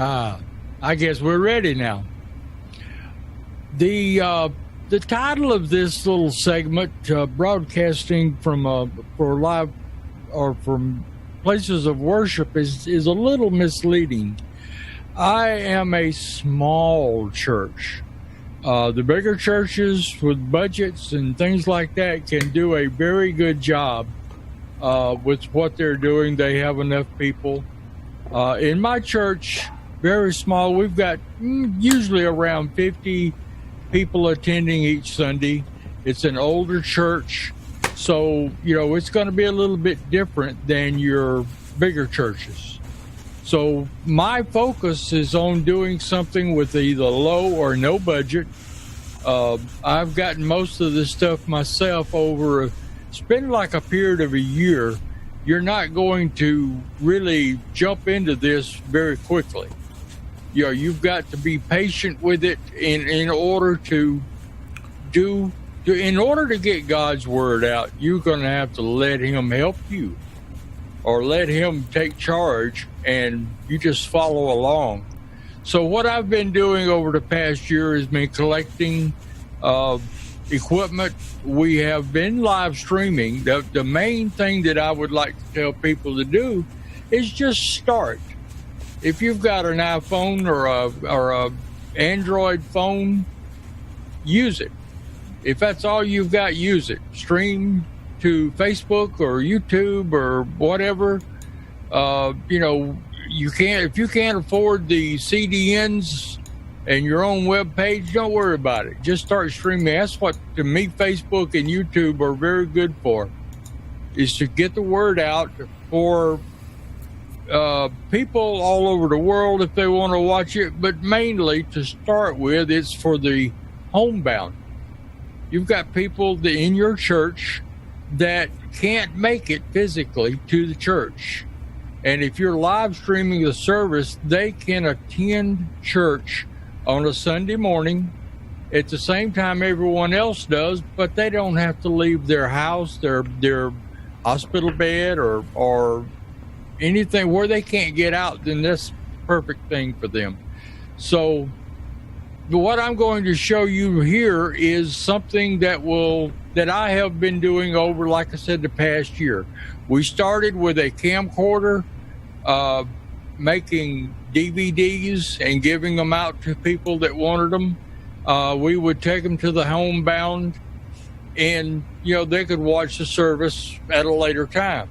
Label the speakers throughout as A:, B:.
A: I guess we're ready now. The title of this little segment, broadcasting from for live or from places of worship, is a little misleading. I am a small church. The bigger churches with budgets and things like that can do a very good job with what they're doing. They have enough people. In my church, very small, we've got usually around 50 people attending each Sunday. It's an older church, so, it's going to be a little bit different than your bigger churches. So my focus is on doing something with either low or no budget. I've gotten most of this stuff myself over, it's been like a period of a year. You're not going to really jump into this very quickly. You've got to be patient with it in order to get God's word out. You're going to have to let him help you, or let him take charge, and you just follow along. So what I've been doing over the past year has been collecting equipment. We have been live streaming. The main thing that I would like to tell people to do is just start. If you've got an iPhone or a Android phone, use it. If that's all you've got, use it. Stream to Facebook or YouTube or whatever. You can't, if you can't afford the CDNs and your own web page, don't worry about it. Just start streaming. That's what, to me, Facebook and YouTube are very good for, is to get the word out for people all over the world if they want to watch it. But mainly, to start with, it's for the homebound. You've got people in your church that can't make it physically to the church. And if you're live streaming the service, they can attend church on a Sunday morning at the same time everyone else does, but they don't have to leave their house, their hospital bed, or anything where they can't get out. Then that's the perfect thing for them. So what I'm going to show you here is something that I have been doing over, like I said, the past year. We started with a camcorder, making DVDs and giving them out to people that wanted them. We would take them to the homebound, and they could watch the service at a later time,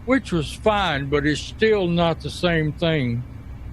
A: which was fine, but it's still not the same thing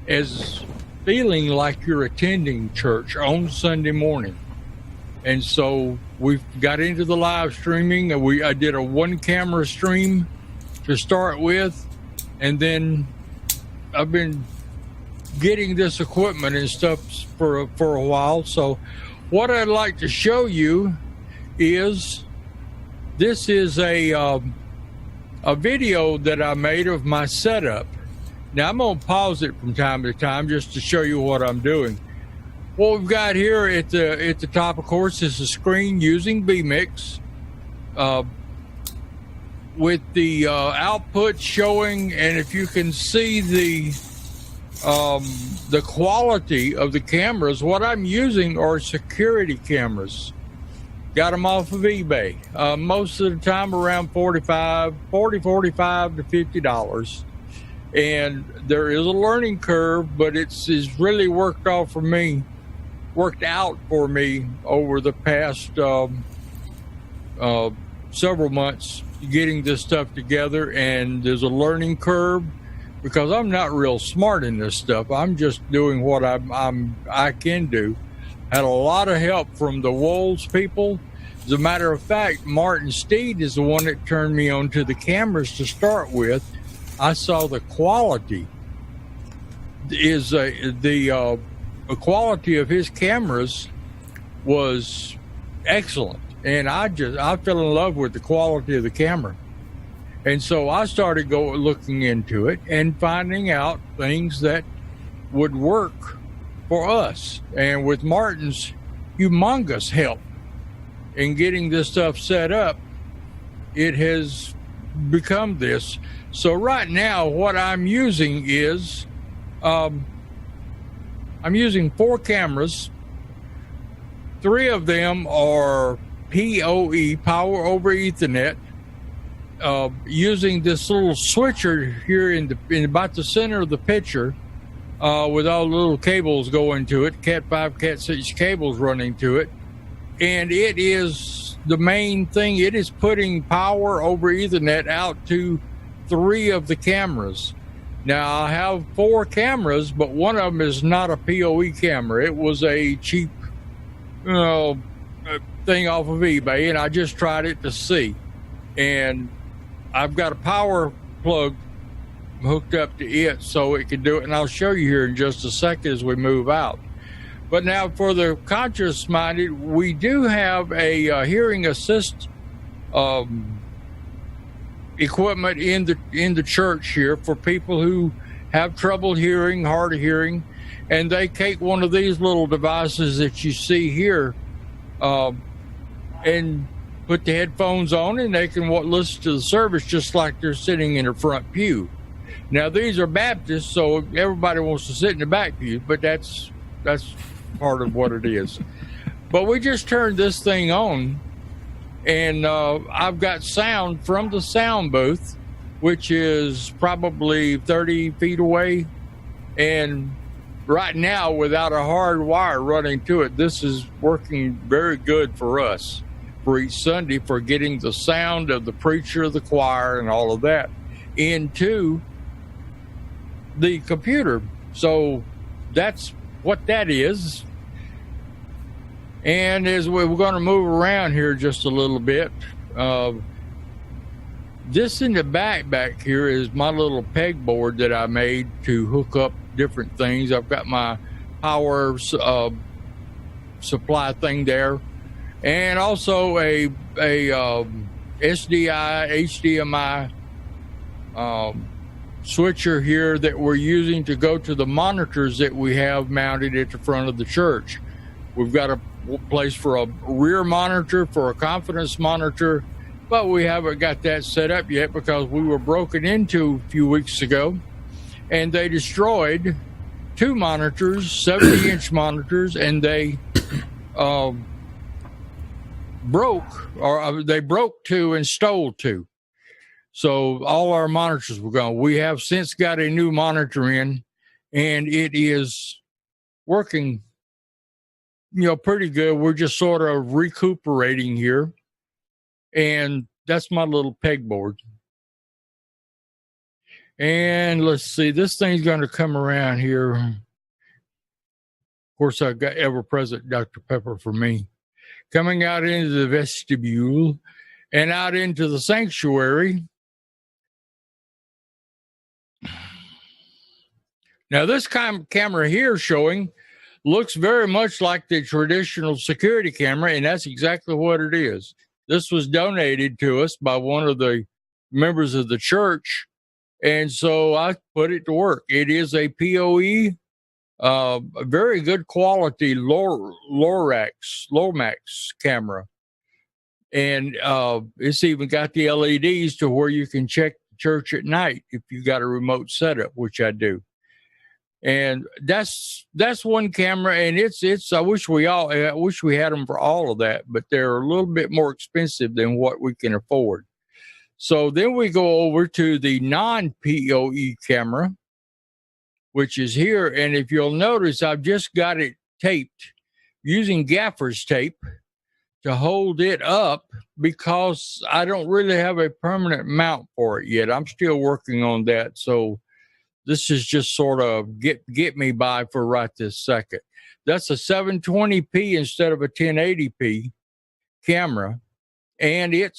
A: as feeling like you're attending church on Sunday morning. And so we got into the live streaming, and I did a one camera stream to start with, and then I've been getting this equipment and stuff for a while. So what I'd like to show you is, this is a video that I made of my setup. Now I'm going to pause it from time to time just to show you what I'm doing. What we've got here at the top, of course, is a screen using vMix, with the output showing, and if you can see the quality of the cameras, what I'm using are security cameras. Got them off of eBay. Most of the time around $45 to $50. And there is a learning curve, but it's really worked out for me over the past several months, getting this stuff together. And there's a learning curve because I'm not real smart in this stuff. I'm just doing what I can do. Had a lot of help from the Willis people. As a matter of fact, Martin Steed is the one that turned me on to the cameras to start with. I saw the quality is the quality of his cameras was excellent, and I fell in love with the quality of the camera. And so I started looking into it and finding out things that would work for us. And with Martin's humongous help in getting this stuff set up, it has become this. So right now, what I'm using is I'm using 4 cameras. 3 of them are PoE, power over Ethernet, using this little switcher here in about the center of the picture, with all the little cables going to it, Cat 5, Cat 6 cables running to it. And it is the main thing. It is putting power over Ethernet out to 3 of the cameras. Now, I have 4 cameras, but one of them is not a PoE camera. It was a cheap, thing off of eBay, and I just tried it to see. And I've got a power plug hooked up to it so it can do it, and I'll show you here in just a second as we move out. But now for the conscious-minded, we do have a hearing assist equipment in the church here for people who have trouble hearing, hard of hearing, and they take one of these little devices that you see here and put the headphones on, and they can listen to the service just like they're sitting in the front pew. Now, these are Baptists, so everybody wants to sit in the back pew, but that's part of what it is. But we just turned this thing on, and I've got sound from the sound booth, which is probably 30 feet away. And right now, without a hard wire running to it, this is working very good for us for each Sunday, for getting the sound of the preacher, the choir, and all of that into the computer. So that's what that is. And as we're going to move around here just a little bit, this in the back here is my little pegboard that I made to hook up different things. I've got my power supply thing there, and also a SDI HDMI switcher here that we're using to go to the monitors that we have mounted at the front of the church. We've got a place for a rear monitor, for a confidence monitor, but we haven't got that set up yet because we were broken into a few weeks ago, and they destroyed 2 monitors, 70-inch monitors, and they broke 2 and stole 2. So all our monitors were gone. We have since got a new monitor in, and it is working, pretty good. We're just sort of recuperating here. And that's my little pegboard. And let's see, this thing's going to come around here. Of course, I've got ever-present Dr. Pepper for me. Coming out into the vestibule and out into the sanctuary. Now, this camera here showing looks very much like the traditional security camera, and that's exactly what it is. This was donated to us by one of the members of the church, and so I put it to work. It is a PoE, a very good quality Lomax camera, and it's even got the LEDs to where you can check the church at night if you got a remote setup, which I do. And that's one camera, and it's I wish we had them for all of that, but they're a little bit more expensive than what we can afford. So then we go over to the non-PoE camera, which is here, and if you'll notice, I've just got it taped using gaffer's tape to hold it up because I don't really have a permanent mount for it yet. I'm still working on that, so this is just sort of get me by for right this second. That's a 720p instead of a 1080p camera, and it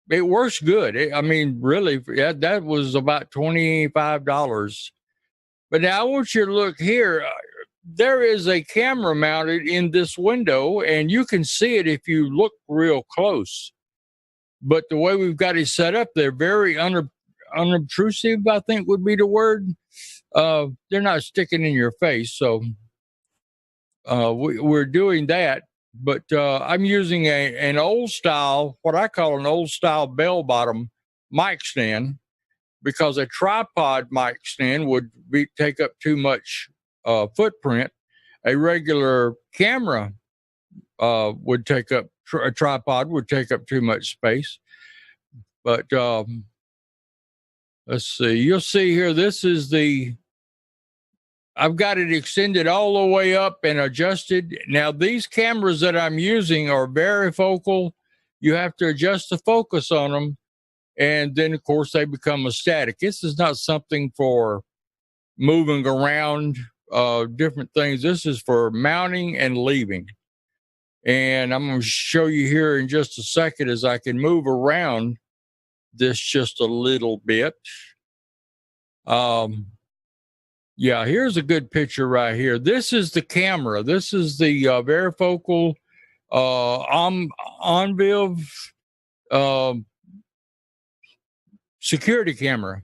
A: works good. Really, that was about $25. But now I want you to look here. There is a camera mounted in this window, and you can see it if you look real close. But the way we've got it set up, they're very unobtrusive, I think would be the word. They're not sticking in your face, so we're doing that. But I'm using an old style, what I call an old style bell bottom mic stand, because a tripod mic stand would take up too much footprint. a regular camera would take up, a tripod would take up too much space. But let's see, you'll see here, this is I've got it extended all the way up and adjusted. Now, these cameras that I'm using are varifocal. You have to adjust the focus on them. And then, of course, they become a static. This is not something for moving around different things. This is for mounting and leaving. And I'm going to show you here in just a second as I can move around this just a little bit. Yeah, here's a good picture right here. This is the camera. This is the varifocal Onviv security camera.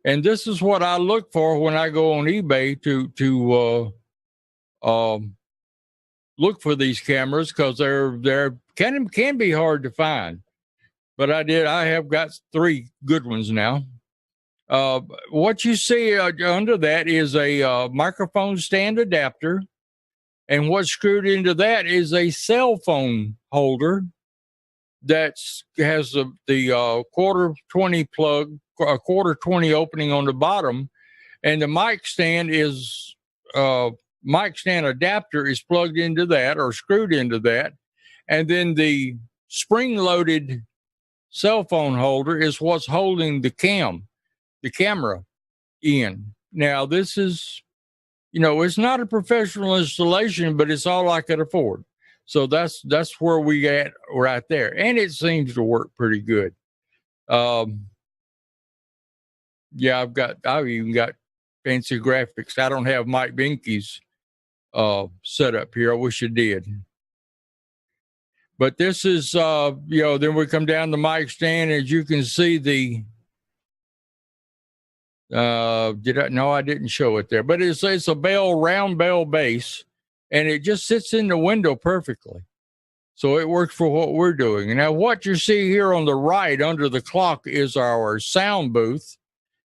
A: And this is what I look for when I go on eBay to look for these cameras, because they're can be hard to find. But I have got 3 good ones now. What you see under that is a microphone stand adapter, and what's screwed into that is a cell phone holder that has the quarter 20 plug, a quarter 20 opening on the bottom, and the mic stand adapter is plugged into that or screwed into that, and then the spring-loaded cell phone holder is what's holding the camera in. Now, this is, it's not a professional installation, but it's all I could afford. So that's where we at right there. And it seems to work pretty good. Yeah, I've even got fancy graphics. I don't have Mike Binky's set up here. I wish I did. But this is, then we come down the mic stand. As you can see, no, I didn't show it there, but it's a round bell base, and it just sits in the window perfectly. So it works for what we're doing. Now, what you see here on the right under the clock is our sound booth,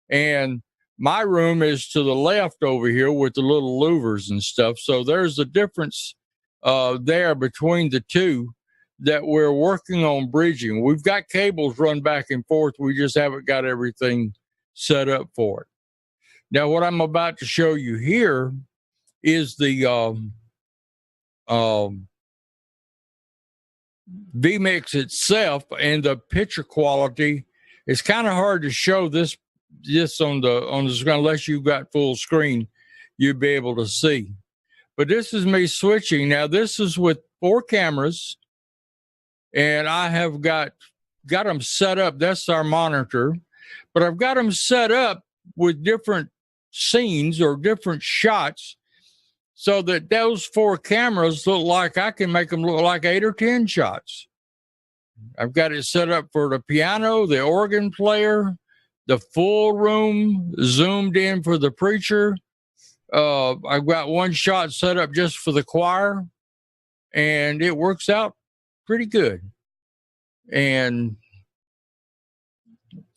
A: and my room is to the left over here with the little louvers and stuff. So there's a difference there between the two that we're working on bridging. We've got cables run back and forth. We just haven't got everything set up for it. Now, what I'm about to show you here is the vMix itself, and the picture quality. It's kind of hard to show this on the screen unless you've got full screen. You'll be able to see. But this is me switching. Now, this is with 4 cameras, and I have got them set up. That's our monitor. But I've got them set up with different scenes or different shots so that those 4 cameras look like I can make them look like 8 or 10 shots. I've got it set up for the piano, the organ player, the full room, zoomed in for the preacher. I've got one shot set up just for the choir, and it works out pretty good. And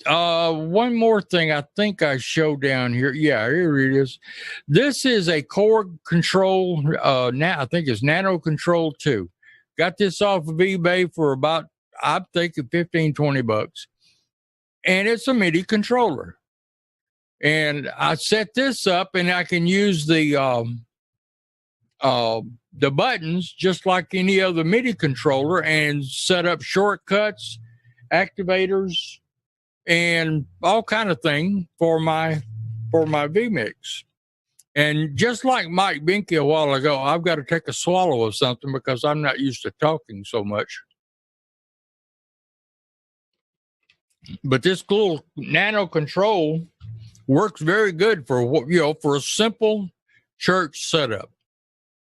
A: one more thing I think I show down here. Yeah, here it is. This is a cord control. Now I think it's Nano Control 2. Got this off of eBay for about, I'm thinking $15-20. And it's a MIDI controller. And I set this up, and I can use the buttons just like any other MIDI controller, and set up shortcuts, activators, and all kind of thing for my vMix. And just like Mike Binky a while ago, I've got to take a swallow of something because I'm not used to talking so much. But this little Nano Control works very good for for a simple church setup.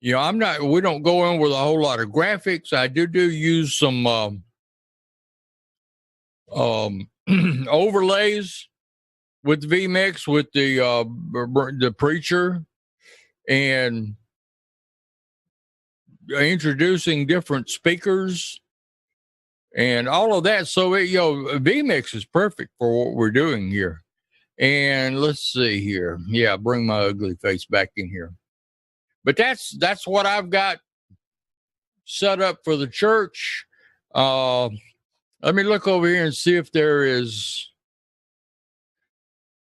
A: We don't go in with a whole lot of graphics. I do use some overlays with vMix, with the preacher, and introducing different speakers and all of that. So vMix is perfect for what we're doing here. And let's see here. Yeah, bring my ugly face back in here. But that's what I've got set up for the church. Let me look over here and see if there is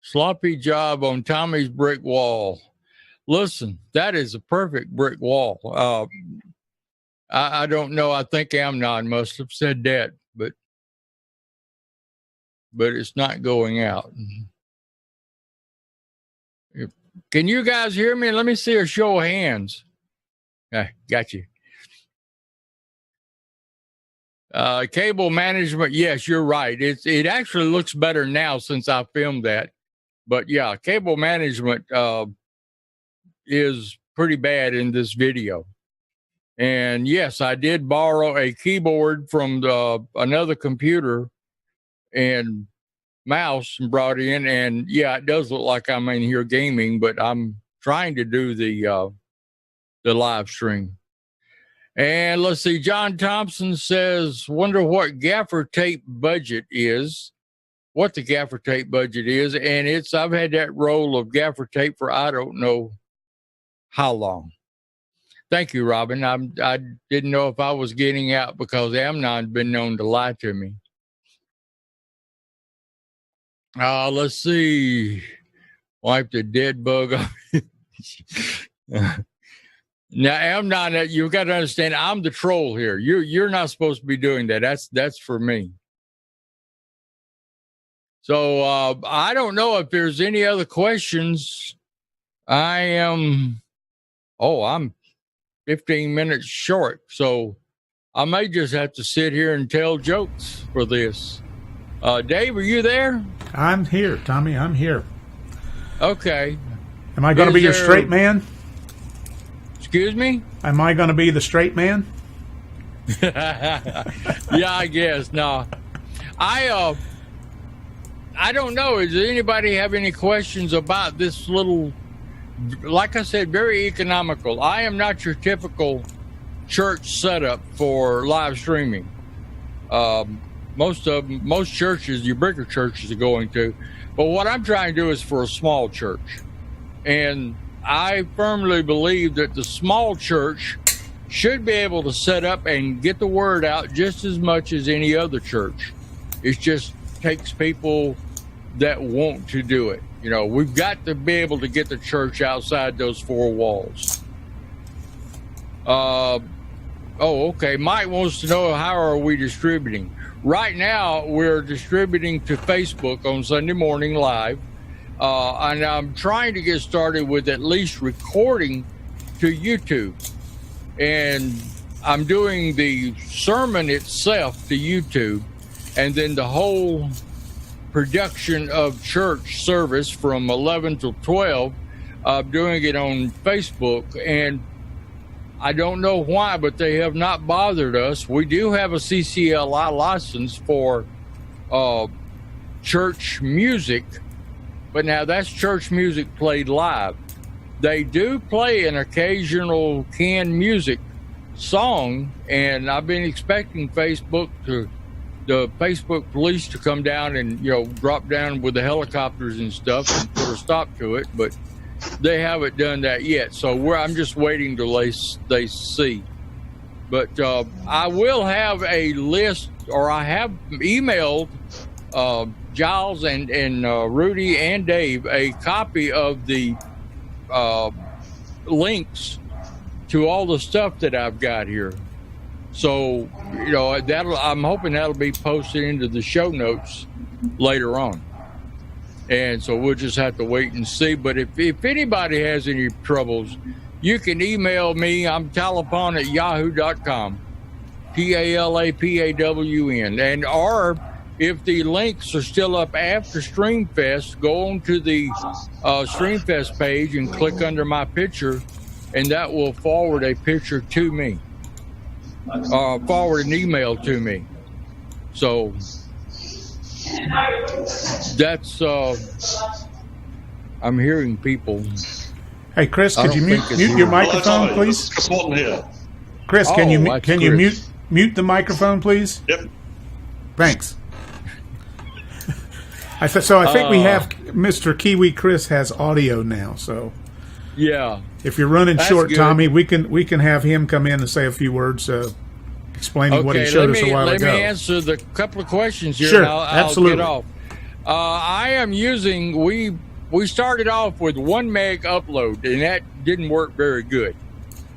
A: sloppy job on Tommy's brick wall. Listen, that is a perfect brick wall. I don't know. I think Amnon must have said that, but it's not going out. Can you guys hear me? Let me see a show of hands. Got you. Cable management. Yes, you're right. It actually looks better now since I filmed that. But yeah, cable management is pretty bad in this video. And yes, I did borrow a keyboard from another computer and mouse and brought in. And yeah, it does look like I'm in here gaming, but I'm trying to do the live stream. And let's see, John Thompson says, wonder what gaffer tape budget is, what the gaffer tape budget is. And I've had that roll of gaffer tape for I don't know how long. Thank you, Robin. I didn't know if I was getting out because Amnon's been known to lie to me. Let's see. Wipe the dead bug off. Now, Amnon, you've got to understand, I'm the troll here. You're not supposed to be doing that. That's for me. So I don't know if there's any other questions. I'm 15 minutes short, so I may just have to sit here and tell jokes for this. Dave, are you there?
B: I'm here, Tommy. I'm here.
A: Okay.
B: Am I going to be your straight man?
A: Excuse me?
B: Am I going to be the straight man?
A: Yeah, I guess. No. I don't know. Does anybody have any questions about this little, like I said, very economical. I am not your typical church setup for live streaming. Most churches, your bigger churches are going to. But what I'm trying to do is for a small church. And I firmly believe that the small church should be able to set up and get the word out just as much as any other church. It just takes people that want to do it. You know, we've got to be able to get the church outside those four walls. Okay. Mike wants to know, how are we distributing? Right now, we're distributing to Facebook on Sunday morning live. And I'm trying to get started with at least recording to YouTube. And I'm doing the sermon itself to YouTube. And then the whole production of church service from 11 to 12, doing it on Facebook. And I don't know why, but they have not bothered us. We do have a CCLI license for church music, but now that's church music played live. They do play an occasional canned music song, and I've been expecting the Facebook police to come down and, drop down with the helicopters and stuff and put a stop to it, but they haven't done that yet. So I'm just waiting till they see. But I will have a list, or I have emailed Giles and Rudy and Dave a copy of the links to all the stuff that I've got here. So, I'm hoping that'll be posted into the show notes later on. And so we'll just have to wait and see. But if anybody has any troubles, you can email me. I'm talapon@yahoo.com. TALAPAWN. And or if the links are still up after Streamfest, go on to the Streamfest page and click under my picture, and that will forward a picture to me. Forward an email to me. So that's I'm hearing people.
B: Hey Chris, could you mute your microphone, please? Chris, can you mute the microphone, please?
C: Yep.
B: Thanks. I think we have Mr. Kiwi Chris has audio now, so
A: yeah.
B: If you're running short, good. Tommy, we can have him come in and say a few words explaining what he showed us a while ago.
A: Let me answer the couple of questions here.
B: Sure,
A: and
B: absolutely.
A: I'll get off. I am using. We started off with 1 meg upload, and that didn't work very good.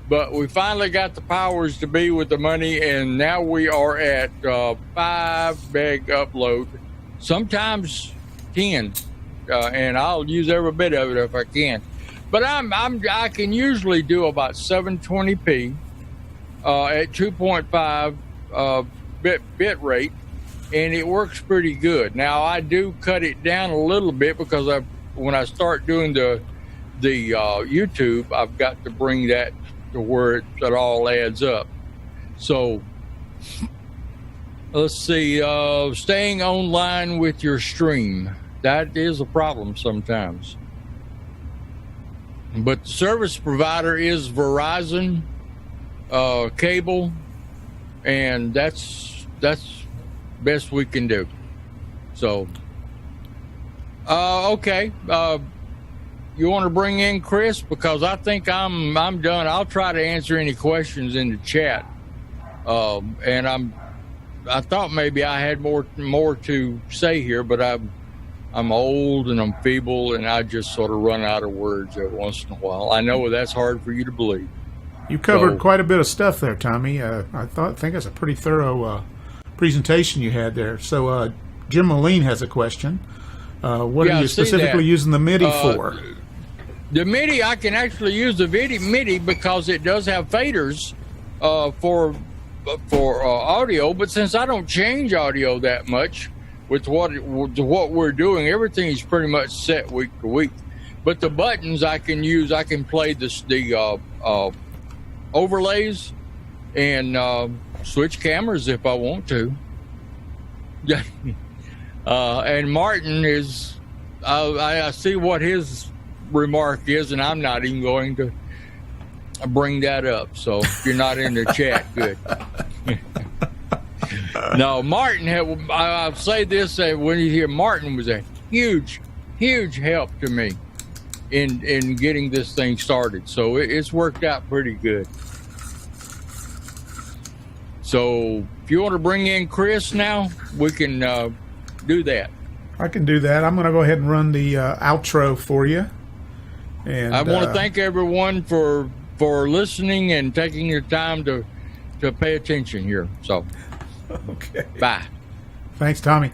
A: But we finally got the powers to be with the money, and now we are at 5 meg upload, sometimes 10, and I'll use every bit of it if I can. But I can usually do about 720p at 2.5 bit rate, and it works pretty good. Now I do cut it down a little bit because when I start doing the YouTube, I've got to bring that to where it all adds up. So let's see, staying online with your stream, that is a problem sometimes. But the service provider is Verizon cable, and that's best we can do. So okay, you want to bring in Chris, because I think I'm done. I'll try to answer any questions in the chat. And I thought maybe I had more to say here, but I'm old and I'm feeble, and I just sort of run out of words every once in a while. I know that's hard for you to believe.
B: You covered quite a bit of stuff there, Tommy. I think it's a pretty thorough presentation you had there. So Jim Moline has a question. What are you specifically using the MIDI for?
A: The MIDI, I can actually use the MIDI because it does have faders for audio. But since I don't change audio that much with what we're doing, everything's pretty much set week to week. But the buttons I can use, I can play the overlays and switch cameras if I want to. And Martin is, I see what his remark is, and I'm not even going to bring that up. So if you're not in the chat, good. No, Martin, I'll say this, when you hear Martin was a huge help to me in getting this thing started. So it's worked out pretty good. So if you want to bring in Chris now, we can do that.
B: I can do that. I'm going to go ahead and run the outro for you. And
A: I want to thank everyone for listening and taking your time to pay attention here. So,
B: okay.
A: Bye.
B: Thanks, Tommy.